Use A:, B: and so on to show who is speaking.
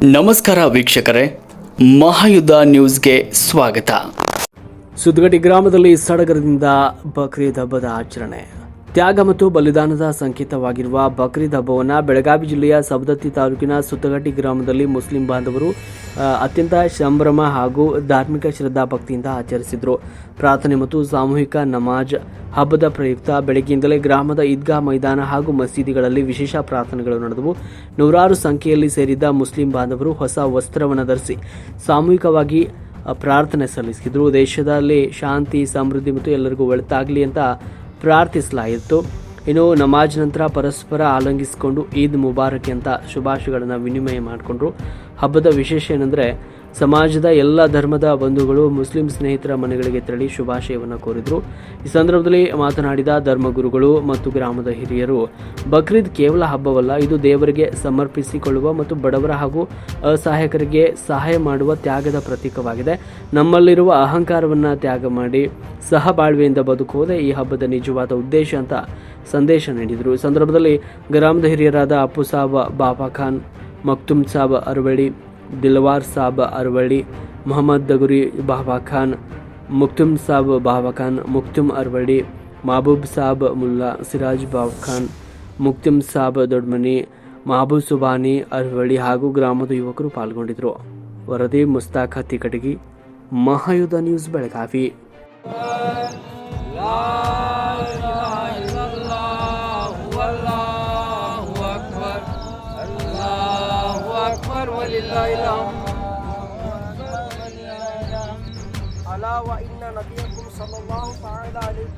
A: ನಮಸ್ಕಾರ ವೀಕ್ಷಕರೇ, ಮಹಾಯುದ್ಧ ನ್ಯೂಸ್ಗೆ ಸ್ವಾಗತ. ಸುದ್ಗಟ್ಟಿ ಗ್ರಾಮದಲ್ಲಿ ಸಡಗರದಿಂದ ಬಕ್ರೀದ್ ಹಬ್ಬದ ಆಚರಣೆ. ತ್ಯಾಗ ಮತ್ತು ಬಲಿದಾನದ ಸಂಕೇತವಾಗಿರುವ ಬಕ್ರೀದ್ ಹಬ್ಬವನ್ನು ಬೆಳಗಾವಿ ಜಿಲ್ಲೆಯ ಸವದತ್ತಿ ತಾಲೂಕಿನ ಸುತ್ತಗಟ್ಟಿ ಗ್ರಾಮದಲ್ಲಿ ಮುಸ್ಲಿಂ ಬಾಂಧವರು ಅತ್ಯಂತ ಸಂಭ್ರಮ ಹಾಗೂ ಧಾರ್ಮಿಕ ಶ್ರದ್ಧಾ ಭಕ್ತಿಯಿಂದ ಆಚರಿಸಿದರು. ಪ್ರಾರ್ಥನೆ ಮತ್ತು ಸಾಮೂಹಿಕ ನಮಾಜ್ ಹಬ್ಬದ ಪ್ರಯುಕ್ತ ಬೆಳಗ್ಗೆಯಿಂದಲೇ ಗ್ರಾಮದ ಈದ್ಗಾ ಮೈದಾನ ಹಾಗೂ ಮಸೀದಿಗಳಲ್ಲಿ ವಿಶೇಷ ಪ್ರಾರ್ಥನೆಗಳು ನಡೆದವು. ನೂರಾರು ಸಂಖ್ಯೆಯಲ್ಲಿ ಸೇರಿದ್ದ ಮುಸ್ಲಿಂ ಬಾಂಧವರು ಹೊಸ ವಸ್ತ್ರವನ್ನು ಧರಿಸಿ ಸಾಮೂಹಿಕವಾಗಿ ಪ್ರಾರ್ಥನೆ ಸಲ್ಲಿಸಿದರು. ದೇಶದಲ್ಲಿ ಶಾಂತಿ, ಸಮೃದ್ಧಿ ಮತ್ತು ಎಲ್ಲರಿಗೂ ಒಳಿತಾಗಲಿ ಅಂತ ಪ್ರಾರ್ಥಿಸಲಾಯಿತು. ಇನ್ನು ನಮಾಜ್ ನಂತರ ಪರಸ್ಪರ ಆಲಿಂಗಿಸಿಕೊಂಡು ಈದ್ ಮುಬಾರಕ್ ಅಂತ ಶುಭಾಶಯಗಳನ್ನು ವಿನಿಮಯ ಮಾಡಿಕೊಂಡ್ರು. ಹಬ್ಬದ ವಿಶೇಷ ಏನಂದರೆ, ಸಮಾಜದ ಎಲ್ಲ ಧರ್ಮದ ಬಂಧುಗಳು ಮುಸ್ಲಿಂ ಸ್ನೇಹಿತರ ಮನೆಗಳಿಗೆ ತೆರಳಿ ಶುಭಾಶಯವನ್ನು ಕೋರಿದರು. ಈ ಸಂದರ್ಭದಲ್ಲಿ ಮಾತನಾಡಿದ ಧರ್ಮಗುರುಗಳು ಮತ್ತು ಗ್ರಾಮದ ಹಿರಿಯರು, ಬಕ್ರೀದ್ ಕೇವಲ ಹಬ್ಬವಲ್ಲ, ಇದು ದೇವರಿಗೆ ಸಮರ್ಪಿಸಿಕೊಳ್ಳುವ ಮತ್ತು ಬಡವರ ಹಾಗೂ ಅಸಹಾಯಕರಿಗೆ ಸಹಾಯ ಮಾಡುವ ತ್ಯಾಗದ ಪ್ರತೀಕವಾಗಿದೆ. ನಮ್ಮಲ್ಲಿರುವ ಅಹಂಕಾರವನ್ನು ತ್ಯಾಗ ಮಾಡಿ ಸಹಬಾಳ್ವೆಯಿಂದ ಬದುಕುವುದೇ ಈ ಹಬ್ಬದ ನಿಜವಾದ ಉದ್ದೇಶ ಅಂತ ಸಂದೇಶ ನೀಡಿದರು. ಈ ಸಂದರ್ಭದಲ್ಲಿ ಗ್ರಾಮದ ಹಿರಿಯರಾದ ಅಪ್ಪು ಸಾಬ್ ಬಾಬಾ ಖಾನ್, ಮಕ್ತುಮ್ ಸಾಬ್ ಅರವಳ್ಳಿ, ದಿಲ್ವಾರ್ ಸಾಬ್ ಅರವಳ್ಳಿ, ಮೊಹಮ್ಮದ್ ದಗುರಿ ಬಾಬಾ ಖಾನ್, ಮುಕ್ತುಮ್ ಸಾಬ್ ಬಾಬಾ ಖಾನ್, ಮುಕ್ತುಮ್ ಅರವಳ್ಳಿ, ಮಹಬೂಬ್ ಸಾಬ್ ಮುಲ್ಲಾ, ಸಿರಾಜ್ ಬಾಬಾ ಖಾನ್, ಮುಕ್ತುಮ್ ಸಾಬ್ ದೊಡ್ಮನಿ, ಮಹಬೂಬ್ ಸುಬಾನಿ ಅರವಳ್ಳಿ ಹಾಗೂ ಗ್ರಾಮದ ಯುವಕರು ಪಾಲ್ಗೊಂಡಿದ್ದರು. ವರದಿ ಮುಸ್ತಾಕ್ ಹತ್ತಿಕಟಗಿ, ಮಹಾಯುದ್ಧ ನ್ಯೂಸ್, ಬೆಳಗಾವಿ.
B: ألا وإن نبيكم صلى الله تعالى عليه